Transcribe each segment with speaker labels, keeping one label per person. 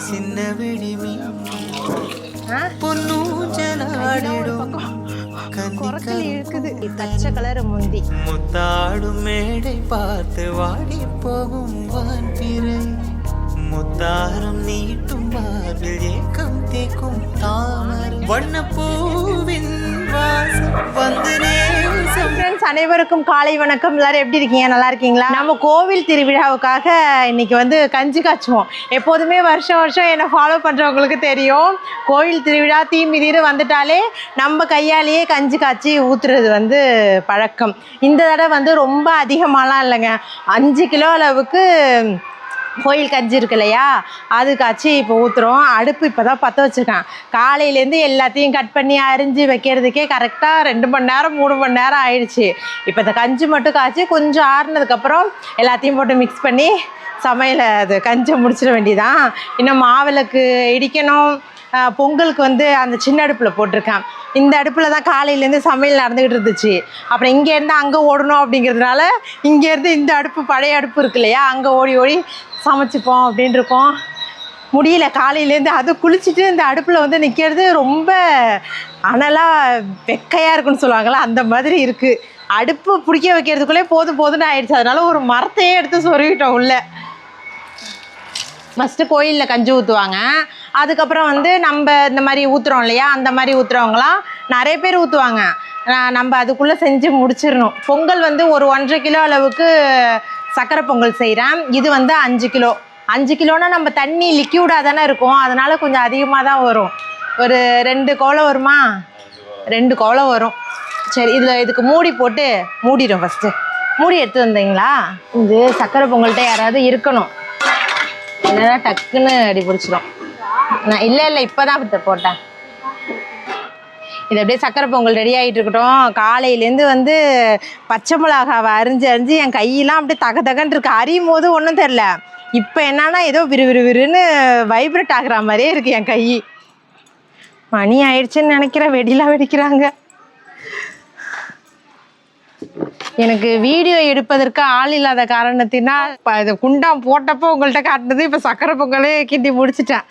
Speaker 1: சின்ன விழிமி பொன்னூஞ்சலாடிடும்
Speaker 2: குரக்கல் இழுக்குது. பச்சை கலர் முந்தி
Speaker 1: முத்தாடும் மேடை பார்த்து வாடி போகும் வான்பிறை முத்தாரம் நீட்டும் மார்பில் ஏக்கம் தேக்கும் தாமரை வண்ணப்பூவின் வாசம் வந்து
Speaker 2: ஃப்ரெண்ட்ஸ் அனைவருக்கும் காலை வணக்கம். எல்லாரும் எப்படி இருக்கீங்க? நல்லா இருக்கீங்களா? நம்ம கோவில் திருவிழாவுக்காக இன்னைக்கு வந்து கஞ்சி காய்ச்சுவோம். எப்போதுமே வருஷம் வருஷம் என்னை ஃபாலோ பண்ணுறவங்களுக்கு தெரியும், கோவில் திருவிழா தீமிதின்னு வந்துட்டாலே நம்ம கையாலேயே கஞ்சி காய்ச்சி ஊற்றுறது வந்து பழக்கம். இந்த தடவை வந்து ரொம்ப அதிகமாகலாம் இல்லைங்க, 5 கிலோ அளவுக்கு கோயில் கஞ்சி இருக்கு இல்லையா, அது காய்ச்சி இப்போ ஊற்றுறோம். அடுப்பு இப்போ தான் பற்ற வச்சுருக்கேன். காலையிலேருந்து எல்லாத்தையும் கட் பண்ணி அரிஞ்சு வைக்கிறதுக்கே கரெக்டாக 2 மணி நேரம் 3 மணி நேரம் ஆயிடுச்சு. இப்போ இந்த கஞ்சி மட்டும் காய்ச்சி கொஞ்சம் ஆறுனதுக்கப்புறம் எல்லாத்தையும் போட்டு மிக்ஸ் பண்ணி சமையலை அது கஞ்சி முடிச்சிட வேண்டியதான். இன்னும் மாவிளக்கு இடிக்கணும். பொங்கலுக்கு வந்து அந்த சின்ன அடுப்பில் போட்டிருக்கேன். இந்த அடுப்பில் தான் காலையிலேருந்து சமையல் நடந்துக்கிட்டு இருந்துச்சு. அப்புறம் இங்கேருந்து அங்கே ஓடணும் அப்படிங்கிறதுனால இங்கேருந்து இந்த அடுப்பு, பழைய அடுப்பு இருக்கு இல்லையா, அங்கே ஓடி ஓடி சமைச்சிப்போம் அப்படின்னு இருக்கோம். முடியல காலையிலேருந்து. அது குளிச்சுட்டு இந்த அடுப்பில் வந்து நிற்கிறது ரொம்ப அனலாக வெக்கையாக இருக்குன்னு சொல்லுவாங்களா, அந்த மாதிரி இருக்குது. அடுப்பு பிடிக்க வைக்கிறதுக்குள்ளே போதும் போதுன்னு ஆயிடுச்சு. அதனால ஒரு மரத்தையே எடுத்து சொருகிட்டோம் உள்ள. ஃபஸ்ட்டு கோயிலில் கஞ்சி ஊற்றுவாங்க. அதுக்கப்புறம் வந்து நம்ம இந்த மாதிரி ஊற்றுறோம் இல்லையா, அந்த மாதிரி ஊற்றுறவங்களாம் நிறைய பேர் ஊற்றுவாங்க. நம்ம அதுக்குள்ளே செஞ்சு முடிச்சிடணும். பொங்கல் வந்து ஒரு 1.5 கிலோ அளவுக்கு சக்கரை பொங்கல் செய்கிறேன். இது வந்து 5 கிலோ. 5 கிலோன்னா நம்ம தண்ணி லிக்யூடாக தானே இருக்கும், அதனால் கொஞ்சம் அதிகமாக தான் வரும். ஒரு 2 கோலம் வருமா? 2 கோலம் வரும். சரி, இதுக்கு மூடி போட்டு மூடிடும். ஃபஸ்ட்டு மூடி எடுத்து வந்தீங்களா? இது சக்கரை பொங்கல்கிட்ட யாராவது இருக்கணும், இல்லைன்னா டக்குன்னு அடி பிடிச்சிடும். நான் இல்லை இப்போ தான் போட்டேன். இது அப்படியே சக்கரை பொங்கல் ரெடி ஆகிட்டு இருக்கட்டும். காலையிலேருந்து வந்து பச்சை மிளகாவை அரிஞ்சு என் கையெல்லாம் அப்படியே தகன்னு இருக்கு. அரியும் போது ஒன்றும் தெரில, இப்போ என்னன்னா ஏதோ விறுவிறுன்னு வைப்ரேட் ஆகுற மாதிரியே இருக்குது என் கை. மணி ஆயிடுச்சுன்னு நினைக்கிறேன், வெடிலாம் வெடிக்கிறாங்க. எனக்கு வீடியோ எடுப்பதற்கு ஆள் இல்லாத காரணத்தினால் இது குண்டாம் போட்டப்போ உங்கள்கிட்ட காட்டினது. இப்போ சக்கரை பொங்கலே கிண்டி முடிச்சிட்டேன்.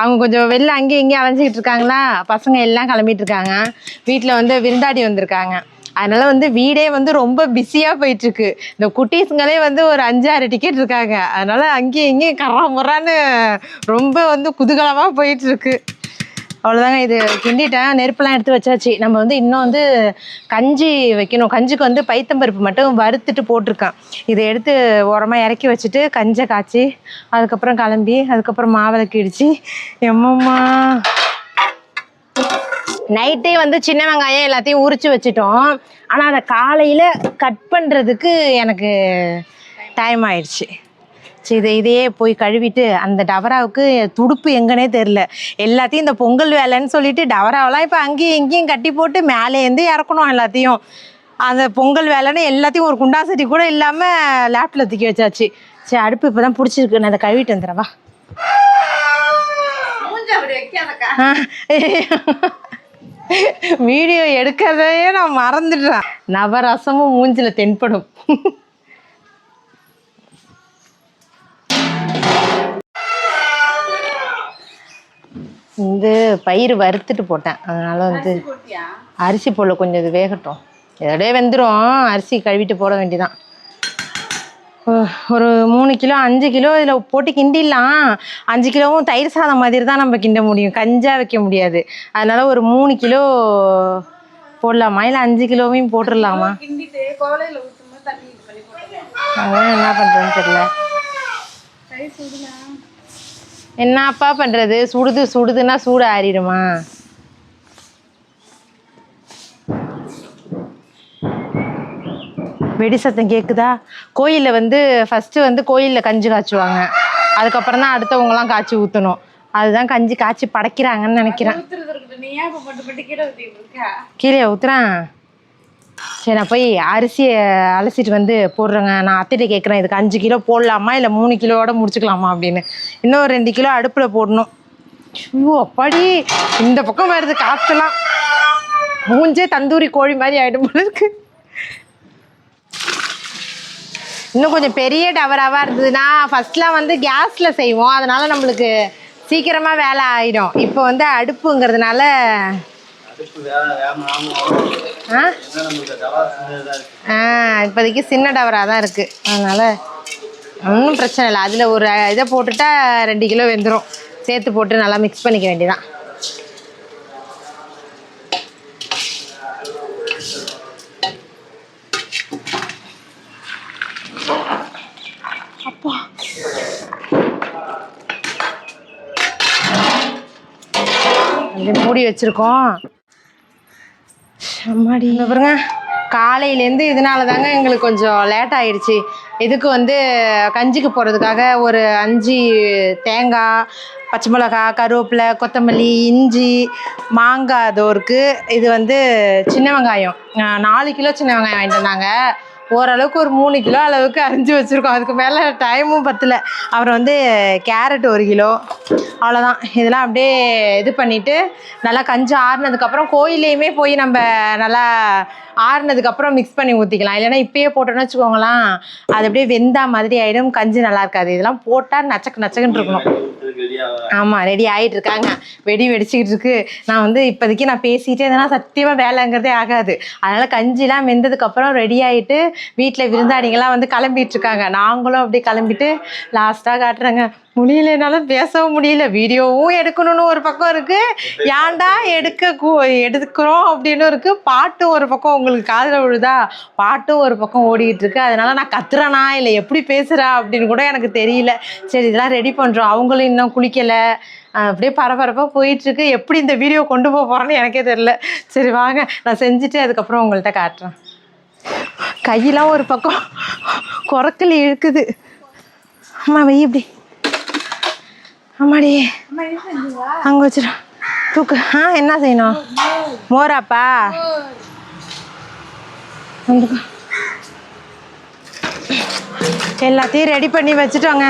Speaker 2: அவங்க கொஞ்சம் வெளில அங்கேயும் இங்கேயும் அலைஞ்சிக்கிட்டு இருக்காங்களா, பசங்க எல்லாம் கிளம்பிட்டு இருக்காங்க. வீட்டில் வந்து விருந்தாடி வந்திருக்காங்க. அதனால் வந்து வீடே வந்து ரொம்ப பிஸியாக போயிட்டுருக்கு. இந்த குட்டீஸுங்களே வந்து ஒரு 5-6 டிக்கெட் இருக்காங்க. அதனால் அங்கேயும் இங்கேயும் கராமுறான்னு ரொம்ப வந்து குதூகலமாக போயிட்டுருக்கு. அவ்வளோதாங்க. இது கிண்டிட்டேன், நெருப்பெல்லாம் எடுத்து வச்சாச்சு. நம்ம வந்து இன்னும் வந்து கஞ்சி வைக்கணும். கஞ்சிக்கு வந்து பைத்தம்பருப்பு மட்டும் வறுத்துட்டு போட்டிருக்கேன். இதை எடுத்து உரமாக இறக்கி வச்சுட்டு கஞ்சை காய்ச்சி அதுக்கப்புறம் கிளம்பி அதுக்கப்புறம் மாவிளக்கு இடித்து எம்மம்மா. நைட்டே வந்து சின்ன வெங்காயம் எல்லாத்தையும் உரித்து வச்சுட்டோம். ஆனால் அதை காலையில் கட் பண்ணுறதுக்கு எனக்கு டைம் ஆயிடுச்சு. சரி, இதையே போய் கழுவிட்டு அந்த டவராவுக்கு துடுப்பு எங்கன்னே தெரில. எல்லாத்தையும் இந்த பொங்கல் வேலைன்னு சொல்லிட்டு டவராவெல்லாம் இப்போ அங்கேயும் இங்கேயும் கட்டி போட்டு மேலேருந்து இறக்கணும் எல்லாத்தையும். அந்த பொங்கல் வேலைன்னு எல்லாத்தையும் ஒரு குண்டா சட்டி கூட இல்லாமல் லேப்டில் தூக்கி வச்சாச்சு. சரி, அடுப்பு இப்போ தான் பிடிச்சிருக்கு, நான் அதை கழுவிட்டு வந்துடுறவா. வீடியோ எடுக்கிறதையே நான் மறந்துடுறேன். நவரசமும் மூஞ்சில் தென்படும். வந்து பயிர் வறுத்துட்டு போட்டேன், அதனால வந்து அரிசி போடல, கொஞ்சம் இது வேகட்டும். இதோடய வெந்துடும். அரிசி கழுவிட்டு போட வேண்டியதான். ஒரு 3 கிலோ 5 கிலோ இதில் போட்டு கிண்டிடலாம். 5 கிலோவும் தயிர் சாதம் மாதிரி தான் நம்ம கிண்ட முடியும், கஞ்சாக வைக்க முடியாது. அதனால ஒரு 3 கிலோ போடலாமா, இல்லை 5 கிலோவையும் போட்டுடலாமா? அதான் என்ன பண்ணுறதுன்னு தெரியல. என்னப்பா பண்ணுறது? சுடுதுன்னா சூடு ஆறிடுமா? வெடி சத்தம் கேட்குதா? கோயிலில் வந்து ஃபஸ்ட்டு வந்து கோயிலில் கஞ்சி காய்ச்சுவாங்க, அதுக்கப்புறம் தான் அடுத்தவங்கலாம் காய்ச்சி ஊற்றணும். அதுதான் கஞ்சி காய்ச்சி படைக்கிறாங்கன்னு நினைக்கிறேன். கீழே ஊற்றுறேன். சரி, நான் போய் அரிசியை அலசிட்டு வந்து போடுறேங்க. நான் அத்தைகிட்ட கேட்குறேன், இதுக்கு 5 கிலோ போடலாமா இல்லை 3 கிலோவோட முடிச்சுக்கலாமா அப்படின்னு. இன்னும் 2 கிலோ அடுப்பில் போடணும். ஐயோ அப்பாடி, இந்த பக்கம் வருது காற்றுலாம். மூஞ்சே தந்தூரி கோழி மாதிரி ஆகிடும் போல இருக்கு. இன்னும் கொஞ்சம் பெரிய டவராவாக இருந்ததுன்னா, ஃபஸ்ட்லாம் வந்து கேஸில் செய்வோம், அதனால் நம்மளுக்கு சீக்கிரமாக வேலை ஆகிடும். இப்போ வந்து அடுப்புங்கிறதுனால இப்போதைக்கு சின்ன டவராக தான் இருக்குது. அதனால் ஒன்றும் பிரச்சனை இல்லை. அதில் ஒரு இதை போட்டுட்டா 2 கிலோ வெந்துடும். சேர்த்து போட்டு நல்லா மிக்ஸ் பண்ணிக்க வேண்டியதான். அப்பா அப்படி மூடி வச்சுருக்கோம். அம்மாடி பாருங்க, காலையிலேருந்து இதனால தாங்க எங்களுக்கு கொஞ்சம் லேட் ஆகிடுச்சி. இதுக்கு வந்து கஞ்சிக்கு போகிறதுக்காக ஒரு 5 தேங்காய், பச்சை மிளகா, கருவேப்பிலை, கொத்தமல்லி, இஞ்சி, மாங்காய் அதோ இருக்குது. இது வந்து சின்ன வெங்காயம் 4 கிலோ சின்ன வெங்காயம் வாங்கிட்டு வந்தாங்க. ஓரளவுக்கு ஒரு 3 கிலோ அளவுக்கு அரிஞ்சு வச்சுருக்கோம். அதுக்கு மேலே டைமும் பத்தலை. அப்புறம் வந்து கேரட் 1 கிலோ, அவ்வளோதான். இதெல்லாம் அப்படியே இது பண்ணிவிட்டு நல்லா கஞ்சி ஆறுனதுக்கப்புறம் கோயிலையுமே போய் நம்ம நல்லா ஆறுனதுக்கப்புறம் மிக்ஸ் பண்ணி ஊற்றிக்கலாம். இல்லைன்னா இப்பயே போட்டோன்னு வச்சுக்கோங்களேன், அது அப்படியே வெந்தா மாதிரி ஆகிடும், கஞ்சி நல்லா இருக்காது. இதெல்லாம் போட்டால் நச்சக்குன்னு இருக்கணும். ஆமாம், ரெடி ஆகிட்டு இருக்காங்க. வெடிச்சிக்கிட்டு இருக்கு. நான் வந்து இப்போதைக்கு நான் பேசிகிட்டே இருந்தேன்னா சத்தியமாக வேலைங்கிறதே ஆகாது. அதனால் கஞ்சிலாம் வெந்ததுக்கப்புறம் ரெடி ஆகிட்டு வீட்டில் விருந்தாடிங்கெல்லாம் வந்து கிளம்பிட்டு இருக்காங்க. நாங்களும் அப்படியே கிளம்பிட்டு லாஸ்ட்டாக காட்டுறாங்க. முடியல, என்னால் பேசவும் முடியல. வீடியோவும் எடுக்கணும்னு ஒரு பக்கம் இருக்குது, ஏன்டா எடுக்கிறோம் அப்படின்னு இருக்குது. பாட்டும் ஒரு பக்கம் உங்களுக்கு காதில் விழுதா, பாட்டும் ஒரு பக்கம் ஓடிக்கிட்டு இருக்கு. அதனால் நான் கத்துறேனா இல்லை எப்படி பேசுகிறா அப்படின்னு கூட எனக்கு தெரியல. சரி, இதெல்லாம் ரெடி பண்ணுறோம். அவங்களும் இன்னும் குளிக்கலை. அப்படியே பரபரப்பாக போயிட்டுருக்கு. எப்படி இந்த வீடியோ கொண்டு போக போகிறேன்னு எனக்கே தெரில. சரி வாங்க, நான் செஞ்சுட்டு அதுக்கப்புறம் உங்கள்கிட்ட காட்டுறேன். கையெல்லாம் ஒரு பக்கம் குறக்கல் இழுக்குது. அம்மா வை இப்படி. ஆமாடி, அங்கே வச்சிரு தூக்கு. என்ன செய்யணும்? மோராப்பா எல்லாத்தையும் ரெடி பண்ணி வச்சுட்டோங்க.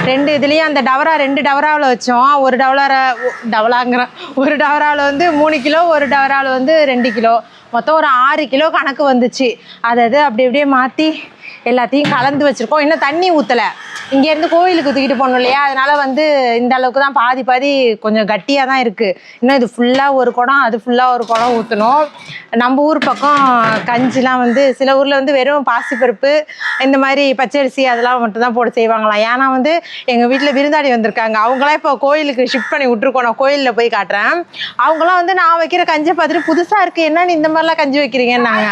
Speaker 2: 2 இதுலேயும் அந்த டவரா 2 டவராவில் வச்சோம். ஒரு டவராங்கிறேன், ஒரு டவராவில் வந்து 3 கிலோ, ஒரு டவராவில் வந்து 2 கிலோ, மொத்தம் ஒரு 6 கிலோ கணக்கு வந்துச்சு. அதை அப்படி அப்படியே மாற்றி எல்லாத்தையும் கலந்து வச்சுருக்கோம். இன்னும் தண்ணி ஊற்றலை. இங்கேருந்து கோயிலுக்கு தூக்கிட்டு போகணும் இல்லையா, அதனால் வந்து இந்த அளவுக்கு தான், பாதி கொஞ்சம் கட்டியாக தான் இருக்குது. இன்னும் இது ஃபுல்லாக ஒரு குடம், அது ஃபுல்லாக ஒரு குடம் ஊற்றணும். நம்ம ஊர் பக்கம் கஞ்சிலாம் வந்து சில ஊரில் வந்து வெறும் பாசிப்பருப்பு இந்த மாதிரி பச்சரிசி அதெல்லாம் மட்டும் தான் போட்டு செய்வாங்களாம். ஏன்னா வந்து எங்கள் வீட்டில் விருந்தாடி வந்திருக்காங்க. அவங்களாம் இப்போ கோயிலுக்கு ஷிஃப்ட் பண்ணி விட்ருக்கோம். நான் கோயிலில் போய் காட்டுறேன். அவங்களாம் வந்து நான் வைக்கிற கஞ்சியை பார்த்துட்டு புதுசாக இருக்குது, என்னன்னு இந்த மாதிரிலாம் கஞ்சி வைக்கிறீங்கன்னாங்க.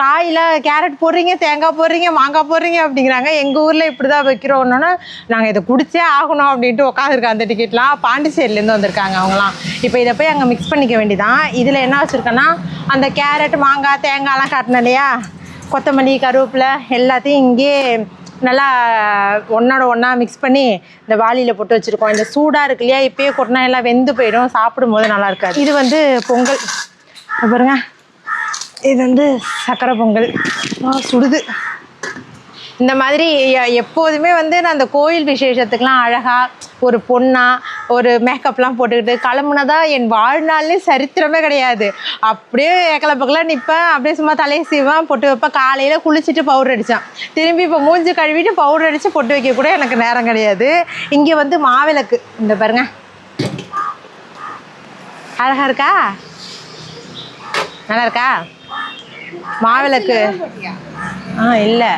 Speaker 2: காயில் கேரட் போடுறீங்க, தேங்காய் போடுறீங்க, மாங்காய் போடுறீங்க அப்படிங்கிறாங்க. எங்கள் ஊரில் இப்படி தான் வைக்கிறோன்னு நாங்கள் இதை குடிச்சே ஆகணும் அப்படின்ட்டு உட்காந்துருக்கோம். அந்த டிக்கெட்லாம் பாண்டிச்சேரியிலேருந்து வந்திருக்காங்க அவங்களாம். இப்போ இதை போய் அங்கே மிக்ஸ் பண்ணிக்க வேண்டியதான். இதில் என்ன வச்சுருக்கேன்னா, அந்த கேரட், மாங்காய், தேங்காய்லாம் காட்டினேன் இல்லையா, கொத்தமல்லி, கருவேப்பிலை எல்லாத்தையும் இங்கே நல்லா ஒன்றோட ஒன்றா மிக்ஸ் பண்ணி இந்த வாளியில் போட்டு வச்சுருக்கோம். இந்த சூடாக இருக்கு இல்லையா, இப்போயே கொட்டினா எல்லாம் வெந்து போயிடும், சாப்பிடும்போது நல்லா இருக்காது. இது வந்து பொங்கல் பாருங்க. இது வந்து சக்கரை பொங்கல். சுடுது. இந்த மாதிரி எப்போதுமே வந்து நான் அந்த கோயில் விசேஷத்துக்கெலாம் அழகாக ஒரு பொண்ணாக ஒரு மேக்கப்லாம் போட்டுக்கிட்டு கிளம்புனதா என் வாழ்நாள்லேயே சரித்திரமே கிடையாது. அப்படியே கிளம்புக்கெல்லாம் நிற்பேன், அப்படியே சும்மா தலையை சீவேன், பொட்டு வைப்பேன். காலையில் குளிச்சுட்டு பவுடர் அடித்தேன், திரும்பி இப்போ மூஞ்சி கழுவிட்டு பவுடர் அடித்து பொட்டு வைக்க கூட எனக்கு நேரம் கிடையாது. இங்கே வந்து மாவிளக்கு இந்த பாருங்க, அழகாக இருக்கா, நல்லா இருக்கா மாவிளக்கு? இல்லை,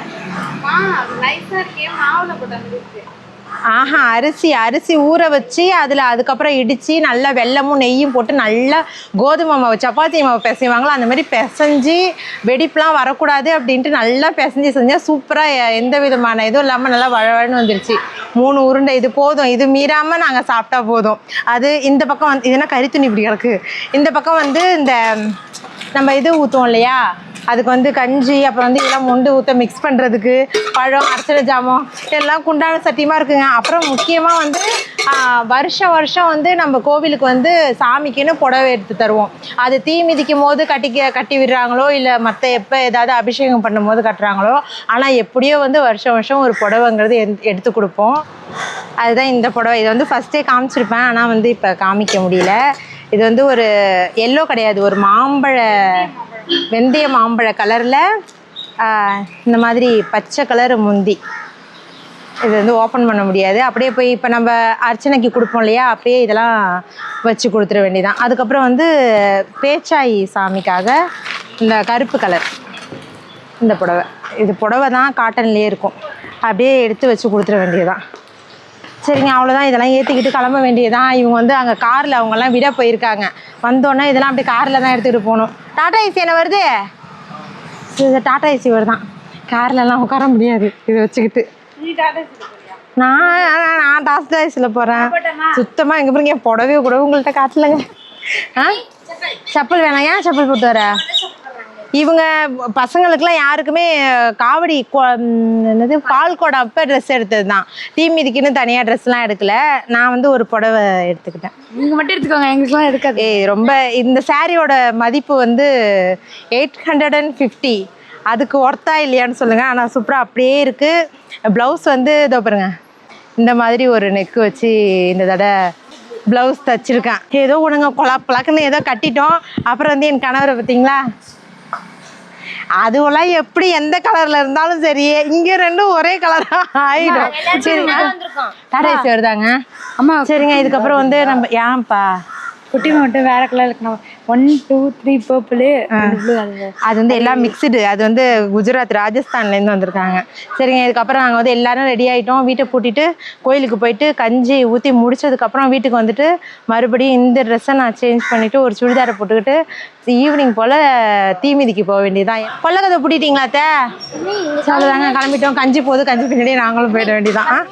Speaker 2: அரிசி ஊற வச்சு அதுக்கப்புறம் இடித்து நல்லா வெல்லமும் நெய்யும் போட்டு நல்லா கோதுமை மாவு, சப்பாத்தி மாவு பிசைவாங்களோ அந்த மாதிரி பிசைஞ்சு வெடிப்புலாம் வரக்கூடாது அப்படின்ட்டு நல்லா பிசைஞ்சு செஞ்சால் சூப்பராக எந்த விதமான இதுவும் இல்லாமல் நல்லா வழவழன்னு வந்துருச்சு. 3 உருண்டை இது போதும், இது மீறாமல் நாங்கள் சாப்பிட்டா போதும். அது இந்த பக்கம் வந்து இதுனா கறித்துணி இப்படி கிடக்கு. இந்த பக்கம் வந்து இந்த நம்ம இது ஊற்றுவோம் இல்லையா, அதுக்கு வந்து கஞ்சி, அப்புறம் வந்து இதெல்லாம் மொண்டு ஊற்ற மிக்ஸ் பண்ணுறதுக்கு பழம், அரைச்சல ஜாமம் எல்லாம் குண்டான சட்டியமாக இருக்குங்க. அப்புறம் முக்கியமாக வந்து வருஷம் வந்து நம்ம கோவிலுக்கு வந்து சாமிக்குன்னு புடவை எடுத்து தருவோம். அது தீ மிதிக்கும் போது கட்டி விடுறாங்களோ இல்லை மற்ற எப்போ ஏதாவது அபிஷேகம் பண்ணும் போது கட்டுறாங்களோ, ஆனால் எப்படியோ வந்து வருஷம் ஒரு புடவைங்கிறது எடுத்து கொடுப்போம். அதுதான் இந்த புடவை. இது வந்து ஃபஸ்ட்டே காமிச்சிருப்பேன், ஆனால் வந்து இப்போ காமிக்க முடியல. இது வந்து ஒரு எல்லோ கிடையாது, ஒரு வெந்தய மாம்பழ கலரில் இந்த மாதிரி பச்சை கலர் முந்தி. இது வந்து ஓப்பன் பண்ண முடியாது. அப்படியே போய் இப்போ நம்ம அர்ச்சனைக்கு கொடுப்போம் இல்லையா, அப்படியே இதெல்லாம் வச்சு கொடுத்துட வேண்டியதான். அதுக்கப்புறம் வந்து பேச்சாயி சாமிக்காக இந்த கருப்பு கலர் இந்த புடவை, இது புடவை தான் காட்டன்லேயே இருக்கும், அப்படியே எடுத்து வச்சு கொடுத்துட வேண்டியதான். சரிங்க, அவ்வளோதான். இதெல்லாம் ஏற்றிக்கிட்டு கிளம்ப வேண்டியதான். இவங்க வந்து அங்கே காரில் அவங்கெல்லாம் விட போயிருக்காங்க. வந்தோடனே இதெல்லாம் அப்படியே காரில் தான் எடுத்துகிட்டு போகணும். டாடா ஏசி என்ன வருது? டாடா ஏசி வருதான். கார்லலாம் உட்கார முடியாது இதை வச்சுக்கிட்டு. நான் டாடா ஏசியில் போகிறேன். சுத்தமாக எங்கே போகிறீங்க? புடவே கூட உங்கள்கிட்ட காட்டலைங்க. செப்பல் வேணாம். ஏன் செப்பல் போட்டு வர? இவங்க பசங்களுக்குலாம் யாருக்குமே காவடி என்னது பால் குடம் அப்போ ட்ரெஸ் எடுத்தது தான். தீமிதிக்குன்னு தனியாக ட்ரெஸ்லாம் எடுக்கல. நான் வந்து ஒரு புடவை எடுத்துக்கிட்டேன்.
Speaker 3: நீங்கள் மட்டும் எடுத்துக்கோங்க, எங்களுக்குலாம் எடுக்காது.
Speaker 2: ரொம்ப இந்த சாரியோட மதிப்பு வந்து 850. அதுக்கு ஒர்த்தா இல்லையான்னு சொல்லுங்கள். ஆனால் சூப்பராக அப்படியே இருக்குது. ப்ளவுஸ் வந்து இதோ பாருங்க, இந்த மாதிரி ஒரு நெக்கு வச்சு இந்த தடவை ப்ளவுஸ் தைச்சிருக்கேன். ஏதோ ஒன்றுங்க கொலாக்குன்னு ஏதோ கட்டிட்டோம். அப்புறம் வந்து என் கணவரை பார்த்தீங்களா, அதுவெல்லாம் எப்படி எந்த கலர்ல இருந்தாலும் சரி, இங்க ரெண்டும் ஒரே கலரா ஆயிடும். சரிங்க, டாடா ஏசி வருதாங்க.
Speaker 3: அம்மா
Speaker 2: சரிங்க, இதுக்கப்புறம் வந்து நம்ம ஏன்ப்பா
Speaker 3: குட்டி மட்டும் வேற கலர் இருக்கணும். 1 2 3 பர்பிள்,
Speaker 2: அது வந்து எல்லாம் மிக்சடு. அது வந்து குஜராத் ராஜஸ்தான்லேருந்து வந்திருக்காங்க. சரிங்க, இதுக்கப்புறம் நாங்கள் வந்து எல்லாரும் ரெடி ஆகிட்டோம். வீட்டை பூட்டிட்டு கோயிலுக்கு போயிட்டு கஞ்சி ஊற்றி முடிச்சதுக்கப்புறம் வீட்டுக்கு வந்துட்டு மறுபடியும் இந்த ட்ரெஸ்ஸை நான் சேஞ்ச் பண்ணிவிட்டு ஒரு சுடிதாரை போட்டுக்கிட்டு ஈவினிங் போல் தீமிதிக்கு போக வேண்டியதான். கொல்லக்கதை பூட்டிட்டீங்களா அத்தை? சொல்லுதாங்க, கிளம்பிட்டோம். கஞ்சி போகுது, கஞ்சி பின்னாடியே நாங்களும் போயிட வேண்டியதான்.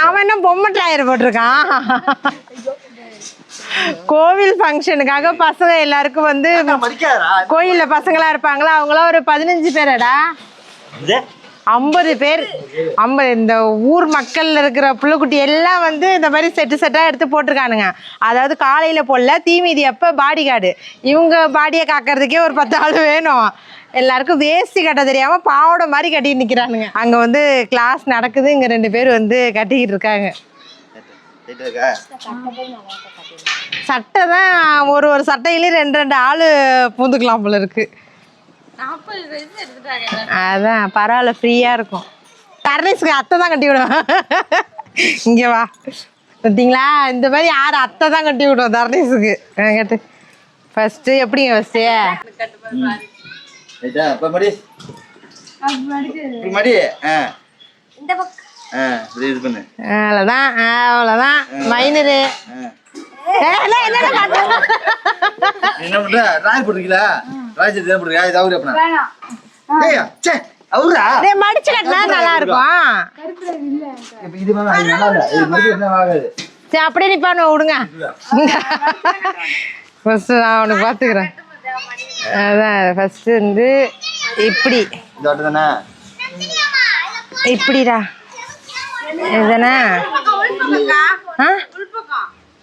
Speaker 2: அவன் என்ன பொம்மை டயர் போட்டிருக்கான்? கோவில் ஃபங்க்ஷனுக்காக பசங்க எல்லாருக்கும் வந்து கோயில்ல பசங்களா இருப்பாங்களா, அவங்களாம் ஒரு 15 பேரடா, 50 பேர். 50 இந்த ஊர் மக்கள்ல இருக்கிற புள்ளக்குட்டி எல்லாம் வந்து இந்த மாதிரி செட்டா எடுத்து போட்டிருக்கானுங்க. அதாவது காலையில போடல, தீமிதி அப்ப பாடி கார்டு. இவங்க பாடியை காக்கிறதுக்கே ஒரு 10 ஆள் வேணும். எல்லாருக்கும் வேஷ்டி கட்ட தெரியாம பாவோட மாதிரி கட்டிட்டு நிக்கிறானுங்க. அங்க வந்து கிளாஸ் நடக்குது, இங்க 2 பேர் வந்து கட்டிக்கிட்டு இருக்காங்க. சட்டை தான் ஒரு சட்டையிலேயே 2 ஆளு பூந்துக்கலாம் போல இருக்கு. அதான் பரவாயில்ல, ஃப்ரீயா இருக்கும். தர்ணேஸ்க்கு அத்தை தான் கட்டி விடுவேன். இங்க வா, பார்த்தீங்களா, இந்த மாதிரி யாரு அத்தை தான் கட்டி விடுவோம் தர்ணேஸுக்கு. கேட்டு ஃபர்ஸ்ட் எப்படிங்க ஃபர்ஸ்ட் அவ்வளோதான் அவ்வளோதான் மைனரு.
Speaker 4: என்ன பண்ற? ராய் போட்டுருக்கீங்களா? ராய் சரி தான் போட்டுருக்கா? இது அவரு அப்படின்னா
Speaker 2: மடிச்சு கட்டினா நல்லா இருக்கும்.
Speaker 4: இது நல்லா இல்ல, இது மடிச்சு என்ன ஆகாது.
Speaker 2: சரி அப்படியே நிப்பானு விடுங்க. ஃபர்ஸ்ட் நான் அவனுக்கு பார்த்துக்கிறேன். அதான் ஃபர்ஸ்ட் வந்து இப்படி
Speaker 4: தானே,
Speaker 2: இப்படிடா இதுதானே.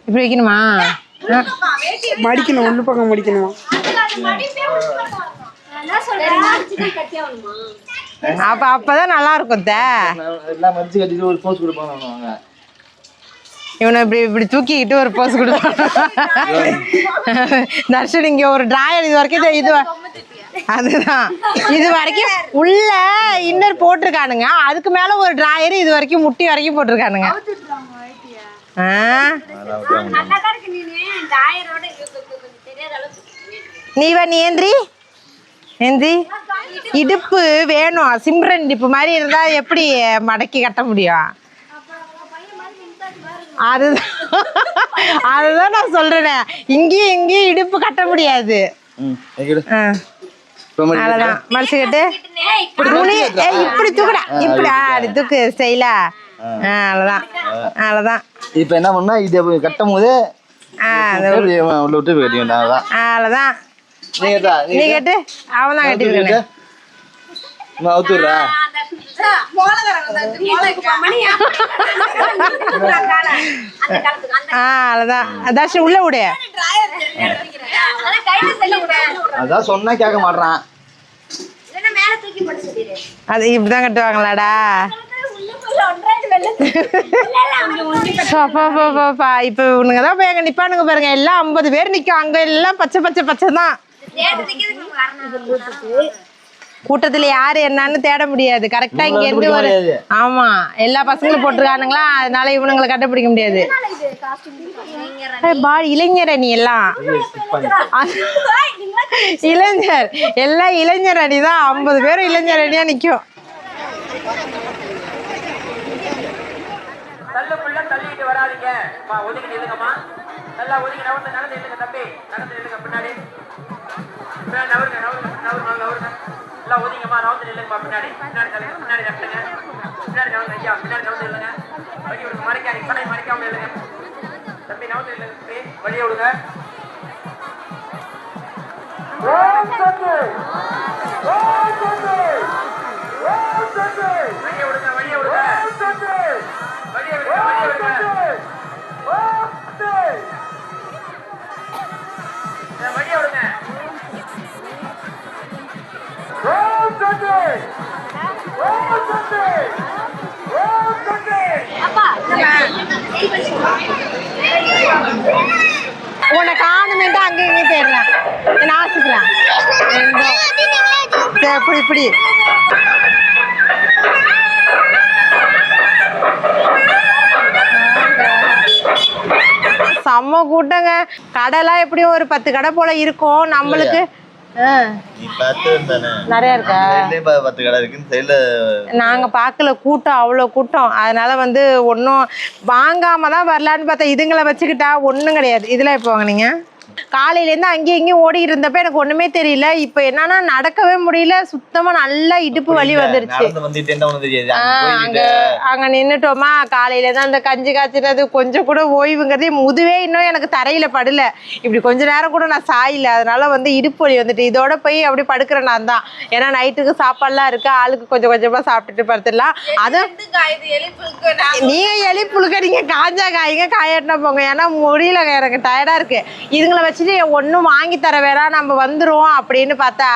Speaker 2: இப்படி வைக்கணுமா?
Speaker 3: மடிக்கணும், ஒன்று பக்கம் மடிக்கணுமா?
Speaker 2: அப்பதான் நல்லா இருக்கும்.
Speaker 4: ஒரு போஸ் கொடுப்பாங்க.
Speaker 2: இவனை இப்படி இப்படி தூக்கிக்கிட்டு ஒரு போஸ் கொடுப்பான். தர்ஷன் இங்க ஒரு டிராயர் இது வரைக்கும் இது அதுதான் இது வரைக்கும் உள்ள இன்னர் போட்டிருக்கானுங்க. அதுக்கு மேல ஒரு டிராயர் இது வரைக்கும் முட்டி வரைக்கும் போட்டிருக்கானுங்க. நீ வா, நீ ஏந்திரி ஏந்திரி. இடுப்பு வேணும், சிம்ரன் இடுப்பு மாதிரி இருந்தா எப்படி மடக்கி கட்ட முடியும்? அதுதான் நான் சொல்றேன், இங்கேயும் இங்கேயும் இடுப்பு கட்ட முடியாது. அவ்வளோதான் மடிச்சுக்கிட்டு துணி இப்படி தூக்குடா இப்படி அப்படி தூக்கு ஸ்டைலா அவ்வளோதான் அவ்வளோதான்.
Speaker 4: இப்போ என்ன பண்ணா இது கட்டும் போது உள்ள விட்டு கட்டி வேண்டாம்.
Speaker 2: அவ்வளோதான். நீ கேட்டு அவன் தான் கட்டிருக்கேன்.
Speaker 4: அவுத்துடுறா
Speaker 2: அவ்வளோதான். அதாச்சும் உள்ள விடு.
Speaker 4: அதான் சொன்னா கேட்க மாட்டான்.
Speaker 2: அது இப்படிதான் கட்டுவாங்களாடா? இப்ப இவனுங்கதான் போய் அங்க நிப்பானுங்க பாருங்க. எல்லாம் 50 பேர் நிக்கும். அங்க எல்லாம் பச்சை பச்சை பச்சை தான். கூட்டத்துல யாரு என்னன்னு தேட முடியாது. கரெக்டா இங்க இருந்து ஒரு ஆமா எல்லா பசங்களும் போட்டிருக்கானுங்களா, அதனால இவனுங்களை கண்டுபிடிக்க முடியாது. இளைஞர் அணி எல்லாம் இளைஞர் எல்லாம் இளைஞர் அணி தான். 50 பேரும் இளைஞர் அணியா நிக்கும்.
Speaker 5: தள்ளிட்டு வராதீங்க, ஒதுக்கி நில்லுங்கம்மா. நல்லா ஒதுக்கி நவர்ந்து நடந்து நில்லுங்க தம்பி, நடந்து நில்லுங்க பின்னாடி. நவருங்க நவருங்க நவருங்க நவருங்க. எல்லாம் ஒதுங்கம்மா, நவர்ந்து நில்லுங்கம்மா பின்னாடி. பின்னாடி தள்ளுங்க, பின்னாடி நட்டுங்க, பின்னாடி நவருங்க ஐயா, பின்னாடி நவர்ந்து நில்லுங்க. வழி விடுங்க, மறைக்காதீங்க, கடை மறைக்காம நில்லுங்க தம்பி. நவர்ந்து நில்லுங்க, வழியை விடுங்க. வழியை விடுங்க, வழியை விடுங்க.
Speaker 2: உன்னை காணுமேட்டு அங்க இங்க தேடுறேன். நான் ஆசிக்கிறேன் இப்படி இப்படி. செம்ம கூட்டங்க. கடைலாம் எப்படியும் ஒரு 10 கடை போல இருக்கும் நம்மளுக்கு. நிறைய இருக்கா? நாங்க பாக்கல, கூட்டம் அவ்வளவு கூட்டம். அதனால வந்து ஒன்னும் வாங்காம தான் வரலான்னு பார்த்தா இதுங்களை வச்சுக்கிட்டா ஒண்ணும் கிடையாது. இதெல்லாம் எப்போ வாங்கினீங்க? காலையிலேருந்து அங்கேயும் இங்கேயும் ஓடிட்டு இருந்தப்ப எனக்கு ஒண்ணுமே தெரியல. இப்போ என்னன்னா நடக்கவே முடியல, சுத்தமா நல்லா இடுப்பு வலி வந்துருச்சு. அங்க நின்னுட்டோமா, காலையில தான் அந்த கஞ்சி காய்ச்சினது கொஞ்சம் கூட ஓய்வுங்கிறதே முதுவே இன்னும் எனக்கு தரையில படல. இப்படி கொஞ்ச நேரம் கூட நான் சாயில, அதனால வந்து இடுப்பு வலி வந்துட்டு இதோட போய் அப்படி படுக்கிறேன் நான் தான். ஏன்னா நைட்டுக்கு சாப்பாடுலாம் இருக்கு, ஆளுக்கு கொஞ்சம் கொஞ்சமா சாப்பிட்டுட்டு படுத்துடலாம். அது நீங்க எலி புழுக்க, நீங்க காஞ்சா காய்ங்க, காயட்டினா போங்க. ஏன்னா முடியல, எனக்கு டயர்டா இருக்கு. இதுங்களை வச்சுட்டு ஒன்றும் வாங்கி தர வேணாம், நம்ம வந்துடும் அப்படின்னு பார்த்தா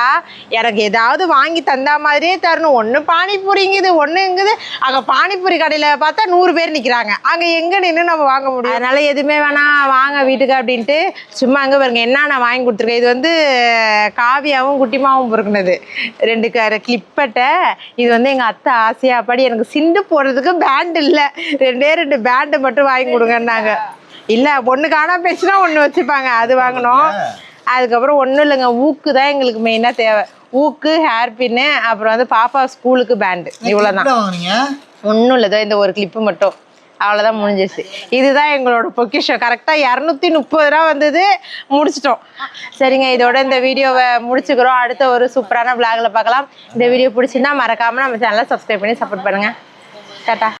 Speaker 2: எனக்கு ஏதாவது வாங்கி தந்தா மாதிரியே தரணும். ஒன்று பானிபூரிங்குது, ஒன்றுங்குது. அங்கே பானிபூரி கடையில் பார்த்தா 100 பேர் நிற்கிறாங்க. அங்கே எங்கே நின்று நம்ம வாங்க முடியும்? அதனால எதுவுமே வேணாம், வாங்க வீட்டுக்கு அப்படின்ட்டு சும்மா அங்கே பாருங்க என்ன நான் வாங்கி கொடுத்துருக்கேன். இது வந்து காவியாவும் குட்டிமாவும் பொறுக்குனது 2 கிளிப்பட்டை. இது வந்து எங்கள் அத்தை ஆசையாக படி எனக்கு சிண்டு போடுறதுக்கு பேண்ட் இல்லை, 2 பேண்டு மட்டும் வாங்கி கொடுங்கன்னாங்க. இல்ல ஒண்ணு காணாம பேசுனா ஒண்ணு வச்சுப்பாங்க, அது வாங்கணும். அதுக்கப்புறம் ஒண்ணும் இல்லைங்க, ஊக்கு தான் எங்களுக்கு மெயினா தேவை. ஊக்கு, ஹேர் பின்னு, அப்புறம் வந்து பாப்பா ஸ்கூலுக்கு பேண்டு. இவ்வளவுதான். ஒன்றும் இல்லை, இந்த ஒரு கிளிப்பு மட்டும், அவ்வளோதான் முடிஞ்சிச்சு. இதுதான் எங்களோட பொக்கிஷம். கரெக்டாக 230 ரூபா வந்தது, முடிச்சிட்டோம். சரிங்க, இதோட இந்த வீடியோவை முடிச்சுக்கிறோம். அடுத்த ஒரு சூப்பரான விளாகில் பார்க்கலாம். இந்த வீடியோ பிடிச்சிருந்தா மறக்காம நம்ம சேனலை சப்ஸ்கிரைப் பண்ணி சப்போர்ட் பண்ணுங்க. டாடா.